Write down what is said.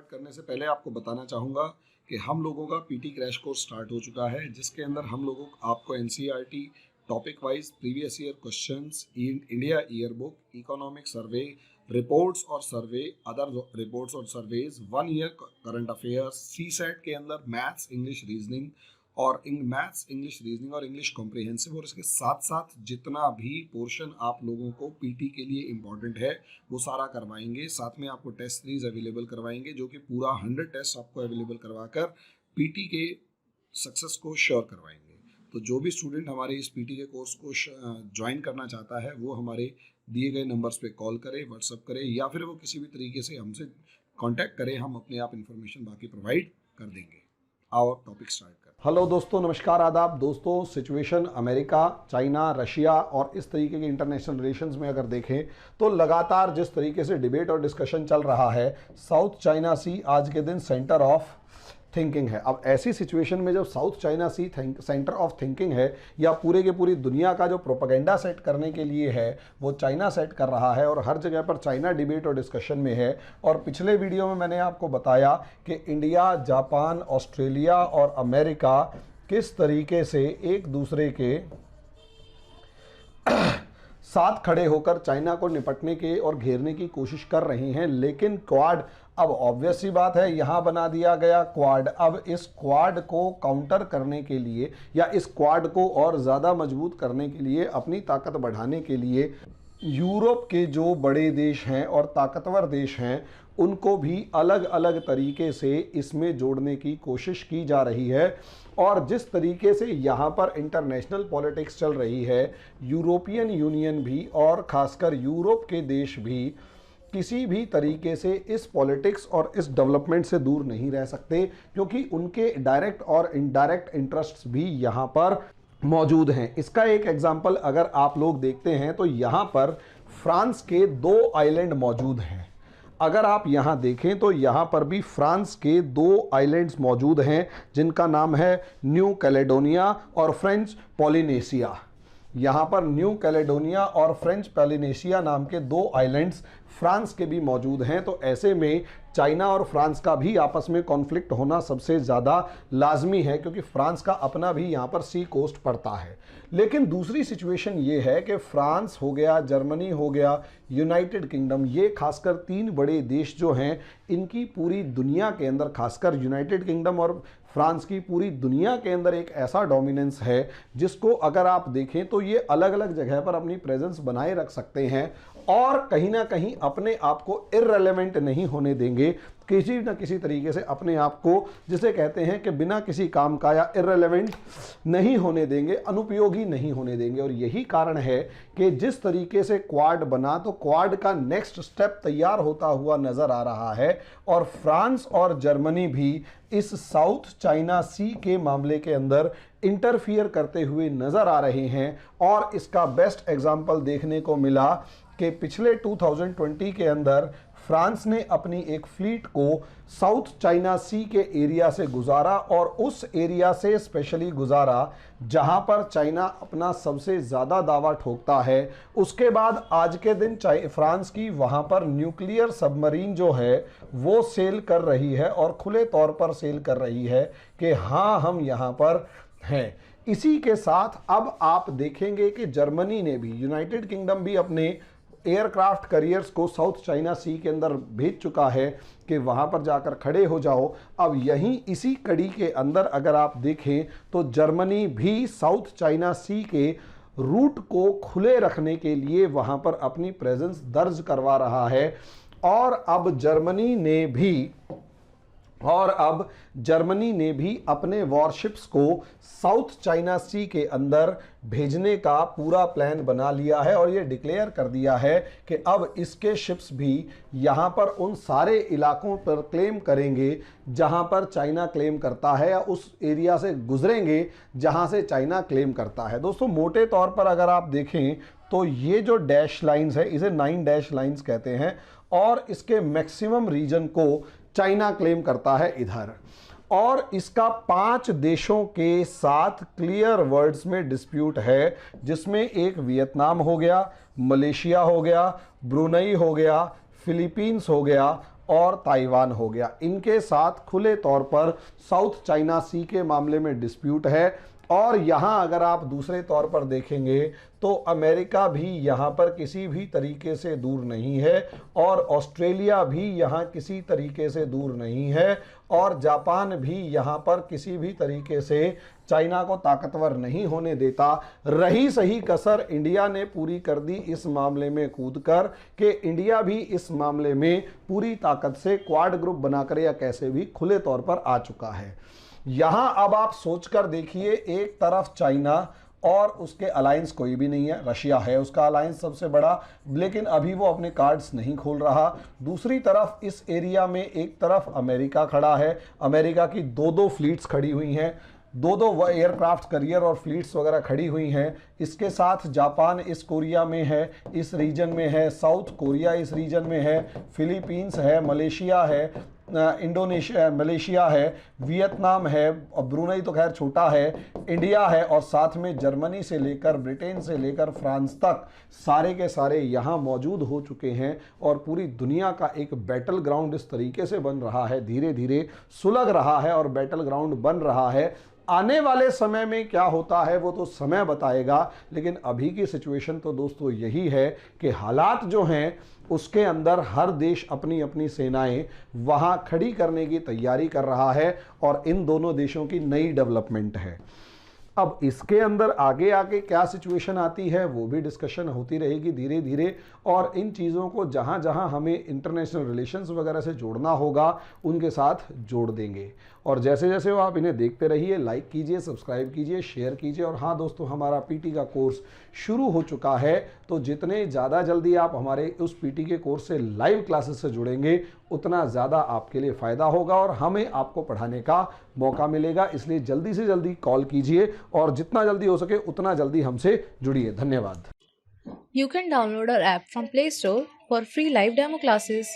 करने से पहले आपको बताना चाहूँगा कि हम लोगों का पीटी क्रैश कोर्स स्टार्ट हो चुका है, जिसके अंदर हम लोगों आपको NCERT topic wise previous year questions, India year book, economic survey, reports और सर्वे, अदर रिपोर्ट्स और सर्वेज, 1 ईयर करंट अफेयर्स, सी सेट के अंदर मैथ्स, इंग्लिश, रीजनिंग और इंग्लिश कॉम्प्रिहेंसिव, और इसके साथ साथ जितना भी पोर्शन आप लोगों को पीटी के लिए इम्पॉर्टेंट है वो सारा करवाएंगे। साथ में आपको टेस्ट सीरीज अवेलेबल करवाएंगे, जो कि पूरा 100 टेस्ट आपको अवेलेबल करवाकर पीटी के सक्सेस को श्योर करवाएंगे। तो जो भी स्टूडेंट हमारे इस पीटी के कोर्स को ज्वाइन करना चाहता है वो हमारे दिए गए नंबर्स पे कॉल करे, व्हाट्सअप करे, या फिर वो किसी भी तरीके से हमसे कांटेक्ट करें, हम अपने आप इन्फॉर्मेशन बाकी प्रोवाइड कर देंगे। आओ टॉपिक स्टार्ट कर। हेलो दोस्तों, नमस्कार, आदाब। दोस्तों, सिचुएशन अमेरिका, चाइना, रशिया और इस तरीके के इंटरनेशनल रिलेशंस में अगर देखें तो लगातार जिस तरीके से डिबेट और डिस्कशन चल रहा है, साउथ चाइना सी आज के दिन सेंटर ऑफ थिंकिंग है। अब ऐसी सिचुएशन में जब South China Sea centre of thinking है, या पूरे के पूरी दुनिया का जो प्रोपेगेंडा सेट करने के लिए है वो चाइना सेट कर रहा है, और हर जगह पर चाइना डिबेट और डिस्कशन में है। और पिछले वीडियो में मैंने आपको बताया कि इंडिया, जापान, ऑस्ट्रेलिया और अमेरिका किस तरीके से एक दूसरे के साथ खड़े होकर चाइना को निपटने के और घेरने की कोशिश कर रही हैं। लेकिन क्वाड, अब ऑब्वियस सी बात है, यहां बना दिया गया क्वाड। अब इस क्वाड को काउंटर करने के लिए या इस क्वाड को और ज़्यादा मजबूत करने के लिए, अपनी ताकत बढ़ाने के लिए यूरोप के जो बड़े देश हैं और ताकतवर देश हैं उनको भी अलग अलग तरीके से इसमें जोड़ने की कोशिश की जा रही है। और जिस तरीके से यहाँ पर इंटरनेशनल पॉलिटिक्स चल रही है, यूरोपियन यूनियन भी और ख़ासकर यूरोप के देश भी किसी भी तरीके से इस पॉलिटिक्स और इस डेवलपमेंट से दूर नहीं रह सकते, क्योंकि उनके डायरेक्ट और इनडायरेक्ट इंटरेस्ट्स भी यहाँ पर मौजूद हैं। इसका एक एग्जाम्पल अगर आप लोग देखते हैं तो यहाँ पर फ्रांस के 2 आइलैंड मौजूद हैं। अगर आप यहाँ देखें तो यहाँ पर भी फ्रांस के 2 आइलैंड्स मौजूद हैं, जिनका नाम है न्यू कैलेडोनिया और फ्रेंच पॉलिनेशिया। यहाँ पर न्यू कैलेडोनिया और फ्रेंच पॉलिनेशिया नाम के 2 आइलैंड्स फ्रांस के भी मौजूद हैं। तो ऐसे में चाइना और फ्रांस का भी आपस में कॉन्फ्लिक्ट होना सबसे ज़्यादा लाजमी है, क्योंकि फ्रांस का अपना भी यहाँ पर सी कोस्ट पड़ता है। लेकिन दूसरी सिचुएशन ये है कि फ्रांस हो गया, जर्मनी हो गया, यूनाइटेड किंगडम, ये खासकर 3 बड़े देश जो हैं, इनकी पूरी दुनिया के अंदर, खासकर यूनाइटेड किंगडम और फ्रांस की पूरी दुनिया के अंदर एक ऐसा डोमिनेंस है जिसको अगर आप देखें तो ये अलग अलग जगह पर अपनी प्रेजेंस बनाए रख सकते हैं और कहीं ना कहीं अपने आप को इररिलेवेंट नहीं होने देंगे, किसी न किसी तरीके से अपने आप को, जिसे कहते हैं कि बिना किसी काम का या इररिलेवेंट नहीं होने देंगे, अनुपयोगी नहीं होने देंगे। और यही कारण है कि जिस तरीके से क्वाड बना, तो क्वाड का नेक्स्ट स्टेप तैयार होता हुआ नजर आ रहा है, और फ्रांस और जर्मनी भी इस साउथ चाइना सी के मामले के अंदर इंटरफियर करते हुए नजर आ रहे हैं। और इसका बेस्ट एग्जाम्पल देखने को मिला कि पिछले 2020 के अंदर फ्रांस ने अपनी एक फ्लीट को साउथ चाइना सी के एरिया से गुजारा, और उस एरिया से स्पेशली गुजारा जहां पर चाइना अपना सबसे ज़्यादा दावा ठोकता है। उसके बाद आज के दिन फ्रांस की वहां पर न्यूक्लियर सबमरीन जो है वो सेल कर रही है, और खुले तौर पर सेल कर रही है कि हाँ, हम यहाँ पर हैं। इसी के साथ अब आप देखेंगे कि जर्मनी ने भी, यूनाइटेड किंगडम भी अपने एयरक्राफ्ट करियर्स को साउथ चाइना सी के अंदर भेज चुका है कि वहां पर जाकर खड़े हो जाओ। अब यहीं इसी कड़ी के अंदर अगर आप देखें तो जर्मनी भी साउथ चाइना सी के रूट को खुले रखने के लिए वहां पर अपनी प्रेजेंस दर्ज करवा रहा है। और अब जर्मनी ने भी अपने वॉरशिप्स को साउथ चाइना सी के अंदर भेजने का पूरा प्लान बना लिया है, और ये डिक्लेयर कर दिया है कि अब इसके शिप्स भी यहाँ पर उन सारे इलाकों पर क्लेम करेंगे जहाँ पर चाइना क्लेम करता है, या उस एरिया से गुजरेंगे जहाँ से चाइना क्लेम करता है। दोस्तों, मोटे तौर पर अगर आप देखें तो ये जो डैश लाइंस है, इसे 9 डैश लाइंस कहते हैं, और इसके मैक्सिमम रीजन को चाइना क्लेम करता है इधर। और इसका 5 देशों के साथ क्लियर वर्ड्स में डिस्प्यूट है, जिसमें एक वियतनाम हो गया, मलेशिया हो गया, ब्रुनई हो गया, फिलीपींस हो गया, और ताइवान हो गया। इनके साथ खुले तौर पर साउथ चाइना सी के मामले में डिस्प्यूट है। और यहाँ अगर आप दूसरे तौर पर देखेंगे तो अमेरिका भी यहाँ पर किसी भी तरीके से दूर नहीं है, और ऑस्ट्रेलिया भी यहाँ किसी तरीके से दूर नहीं है, और जापान भी यहाँ पर किसी भी तरीके से चाइना को ताकतवर नहीं होने देता। रही सही कसर इंडिया ने पूरी कर दी इस मामले में कूदकर, कि इंडिया भी इस मामले में पूरी ताकत से क्वाड ग्रुप बनाकर या कैसे भी खुले तौर पर आ चुका है। यहां अब आप सोचकर देखिए, एक तरफ चाइना और उसके अलायंस कोई भी नहीं है, रशिया है उसका अलायंस सबसे बड़ा, लेकिन अभी वो अपने कार्ड्स नहीं खोल रहा। दूसरी तरफ इस एरिया में एक तरफ अमेरिका खड़ा है, अमेरिका की दो फ्लीट्स खड़ी हुई हैं, दो एयरक्राफ्ट करियर और फ्लीट्स वगैरह खड़ी हुई हैं। इसके साथ जापान इस कोरिया में है, इस रीजन में है, साउथ कोरिया इस रीजन में है, फिलीपींस है, मलेशिया है, इंडोनेशिया, मलेशिया है, वियतनाम है, और ब्रुनई तो खैर छोटा है, इंडिया है, और साथ में जर्मनी से लेकर ब्रिटेन से लेकर फ्रांस तक सारे के सारे यहाँ मौजूद हो चुके हैं। और पूरी दुनिया का एक बैटल ग्राउंड इस तरीके से बन रहा है, धीरे धीरे सुलग रहा है और बैटल ग्राउंड बन रहा है। आने वाले समय में क्या होता है वो तो समय बताएगा, लेकिन अभी की सिचुएशन तो दोस्तों यही है कि हालात जो हैं उसके अंदर हर देश अपनी अपनी सेनाएं वहां खड़ी करने की तैयारी कर रहा है, और इन दोनों देशों की नई डेवलपमेंट है। अब इसके अंदर आगे आके क्या सिचुएशन आती है वो भी डिस्कशन होती रहेगी धीरे धीरे, और इन चीज़ों को जहाँ जहाँ हमें इंटरनेशनल रिलेशंस वगैरह से जोड़ना होगा उनके साथ जोड़ देंगे। और जैसे जैसे वो आप इन्हें देखते रहिए, लाइक कीजिए, सब्सक्राइब कीजिए, शेयर कीजिए। और हाँ दोस्तों, हमारा पीटी का कोर्स शुरू हो चुका है, तो जितने ज़्यादा जल्दी आप हमारे उस पीटी के कोर्स से लाइव क्लासेस से जुड़ेंगे उतना ज़्यादा आपके लिए फ़ायदा होगा और हमें आपको पढ़ाने का मौका मिलेगा। इसलिए जल्दी से जल्दी कॉल कीजिए और जितना जल्दी हो सके उतना जल्दी हमसे जुड़िए। धन्यवाद। You can download our app from Play Store for free live demo classes.